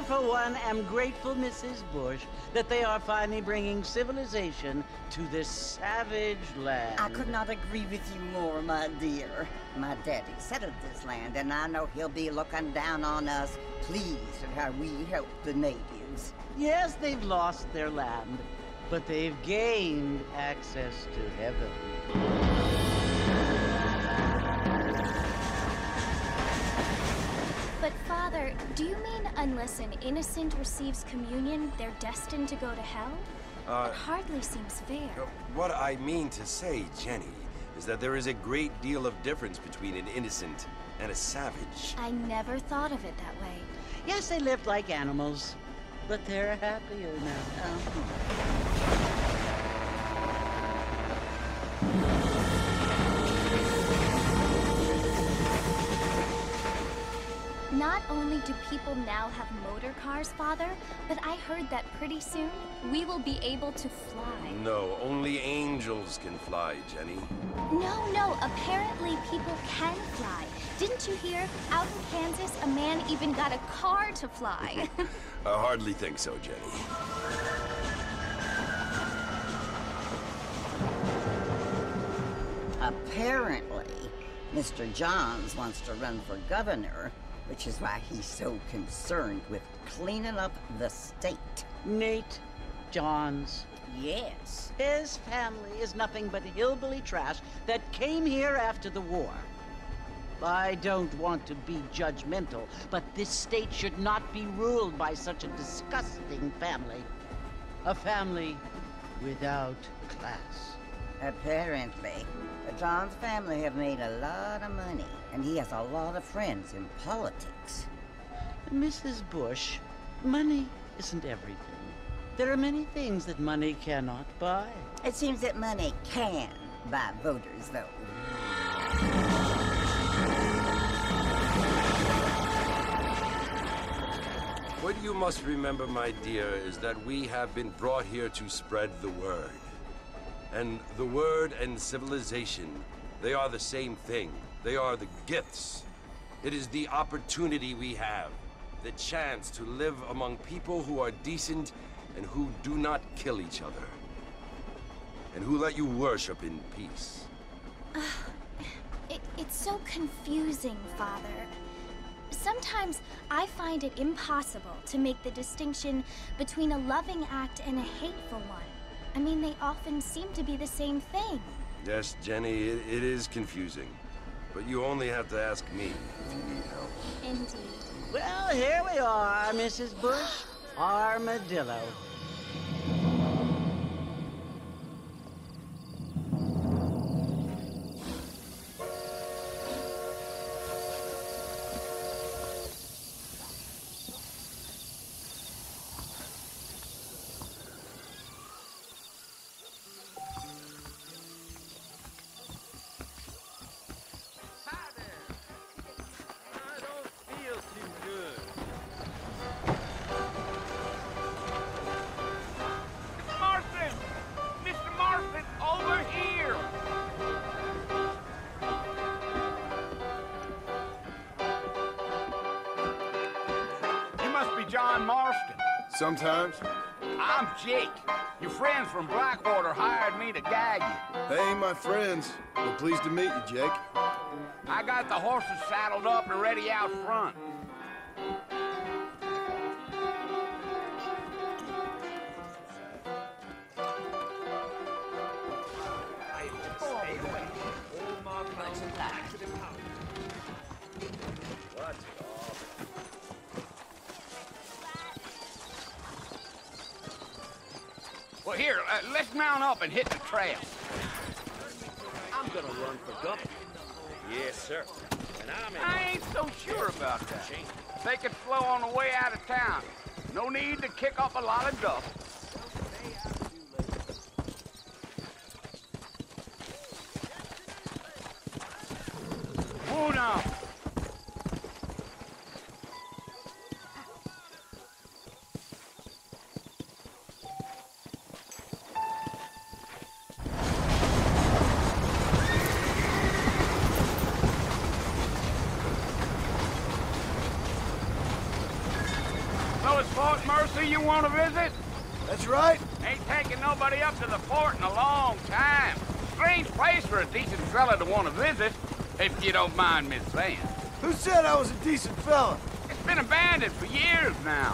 for one, am grateful, Mrs. Bush, that they are finally bringing civilization to this savage land. I could not agree with you more, my dear. My daddy settled this land, and I know he'll be looking down on us, pleased at how we help the natives. Yes, they've lost their land, but they've gained access to heaven. But Father, do you mean unless an innocent receives communion, they're destined to go to hell? It hardly seems fair. What I mean to say, Jenny, is that there is a great deal of difference between an innocent and a savage. I never thought of it that way. Yes, they lived like animals, but they're happier now. Not only do people now have motor cars, Father, but I heard that pretty soon we will be able to fly. No, only angels can fly, Jenny. No, apparently people can fly. Didn't you hear? Out in Kansas, a man even got a car to fly. I hardly think so, Jenny. Apparently, Mr. Johns wants to run for governor, which is why he's so concerned with cleaning up the state. Nate Johns. Yes. His family is nothing but hillbilly trash that came here after the war. I don't want to be judgmental, but this state should not be ruled by such a disgusting family. A family without class. Apparently. The Johns family have made a lot of money, and he has a lot of friends in politics. Mrs. Bush, money isn't everything. There are many things that money cannot buy. It seems that money can buy voters, though. What you must remember, my dear, is that we have been brought here to spread the word. And the word and civilization, they are the same thing. They are the gifts. It is the opportunity we have, the chance to live among people who are decent and who do not kill each other, and who let you worship in peace. It's so confusing, Father. Sometimes I find it impossible to make the distinction between a loving act and a hateful one. I mean, they often seem to be the same thing. Yes, Jenny, it is confusing. But you only have to ask me if you need help. Indeed. Well, here we are, Mrs. Bush. Armadillo. John Marston. Sometimes. I'm Jake. Your friends from Blackwater hired me to guide you. They ain't my friends, but pleased to meet you, Jake. I got the horses saddled up and ready out front. Well, here, let's mount up and hit the trail. I'm gonna run for governor. Yes, sir. And I ain't so sure about that. They could flow on the way out of town. No need to kick up a lot of dust. Hold on. Fort Mercy you want to visit? That's right. Ain't taking nobody up to the fort in a long time. Strange place for a decent fella to want to visit, if you don't mind me saying. Who said I was a decent fella? It's been abandoned for years now.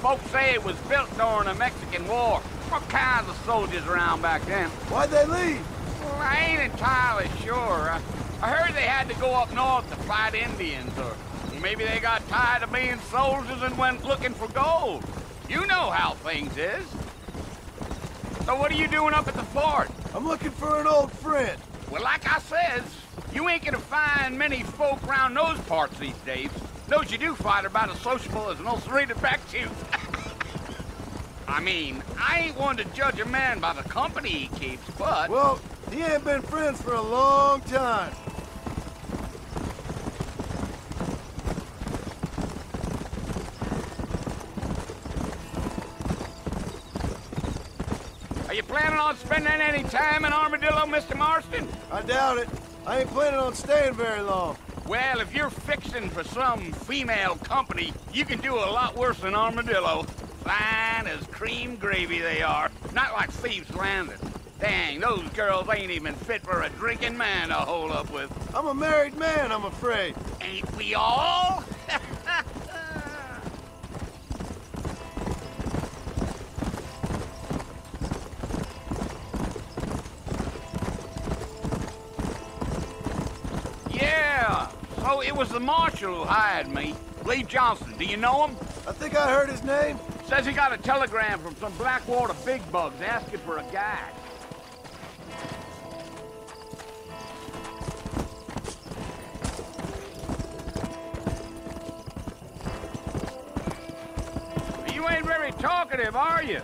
Folks say it was built during the Mexican War. What kinds of soldiers around back then? Why'd they leave? Well, I ain't entirely sure. I heard they had to go up north to fight Indians, or maybe they got tired of being soldiers and went looking for gold. You know how things is. So what are you doing up at the fort? I'm looking for an old friend. Well, like I says, you ain't gonna find many folk around those parts these days. Those you do find are about as sociable as an old serrated back tooth. I mean, I ain't one to judge a man by the company he keeps, but... Well, he ain't been friends for a long time. Are you planning on spending any time in Armadillo, Mr. Marston? I doubt it. I ain't planning on staying very long. Well, if you're fixing for some female company, you can do a lot worse than Armadillo. Fine as cream gravy they are. Not like Thieves' Landing. Dang, those girls ain't even fit for a drinking man to hole up with. I'm a married man, I'm afraid. Ain't we all? Yeah, so it was the marshal who hired me. Lee Johnson, do you know him? I think I heard his name. Says he got a telegram from some Blackwater big bugs asking for a guide. You ain't very talkative, are you?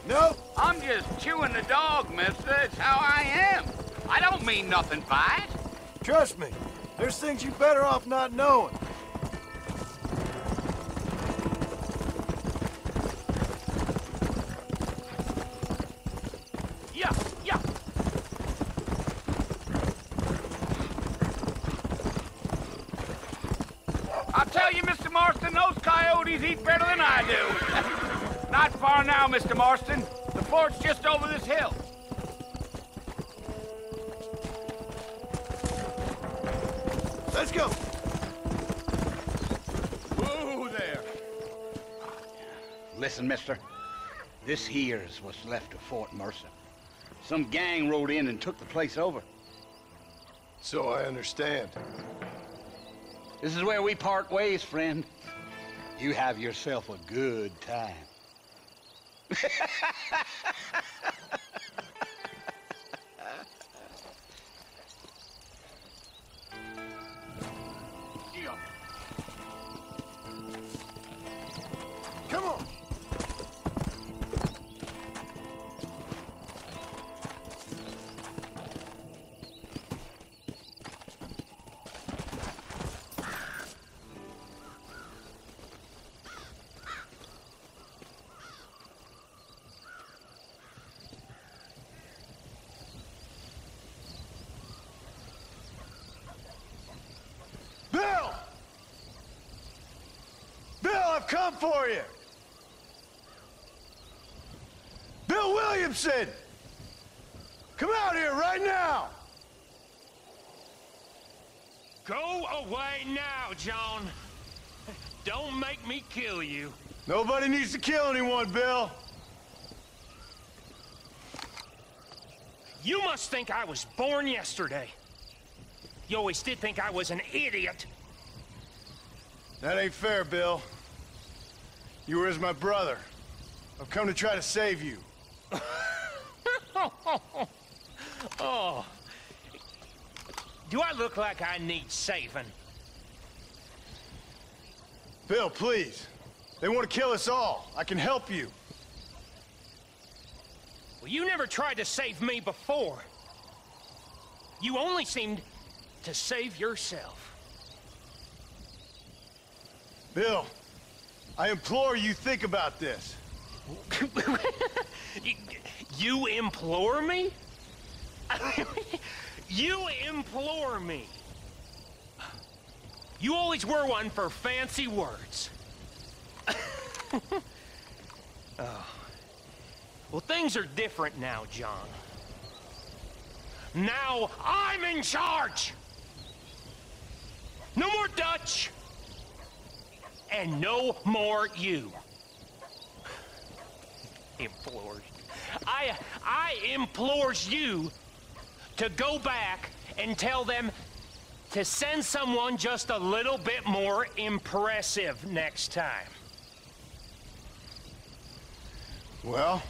Nope. I'm just chewing the dog, mister. It's how I am. I don't mean nothing by it. Trust me. There's things you better off not knowing. Yeah, yeah. I'll tell you, Mr. Marston, those coyotes eat better than I do. Not far now, Mr. Marston. The fort's just over this hill. Let's go. Whoa there. Listen, mister. This here's what's left of Fort Mercer. Some gang rode in and took the place over. So I understand. This is where we part ways, friend. You have yourself a good time. Come on. Bill! Bill, I've come for you! Bill Williamson! Come out here right now! Go away now, John. Don't make me kill you. Nobody needs to kill anyone, Bill. You must think I was born yesterday. You always did think I was an idiot. That ain't fair, Bill. You were as my brother. I've come to try to save you. Oh. Do I look like I need saving? Bill, please. They want to kill us all. I can help you. Well, you never tried to save me before. You only seemed to save yourself. Bill, I implore you think about this. You implore me? You implore me? You always were one for fancy words. Well, things are different now, John. Now I'm in charge! No more Dutch! And no more you. Implores. I implores you to go back and tell them to send someone just a little bit more impressive next time. Well...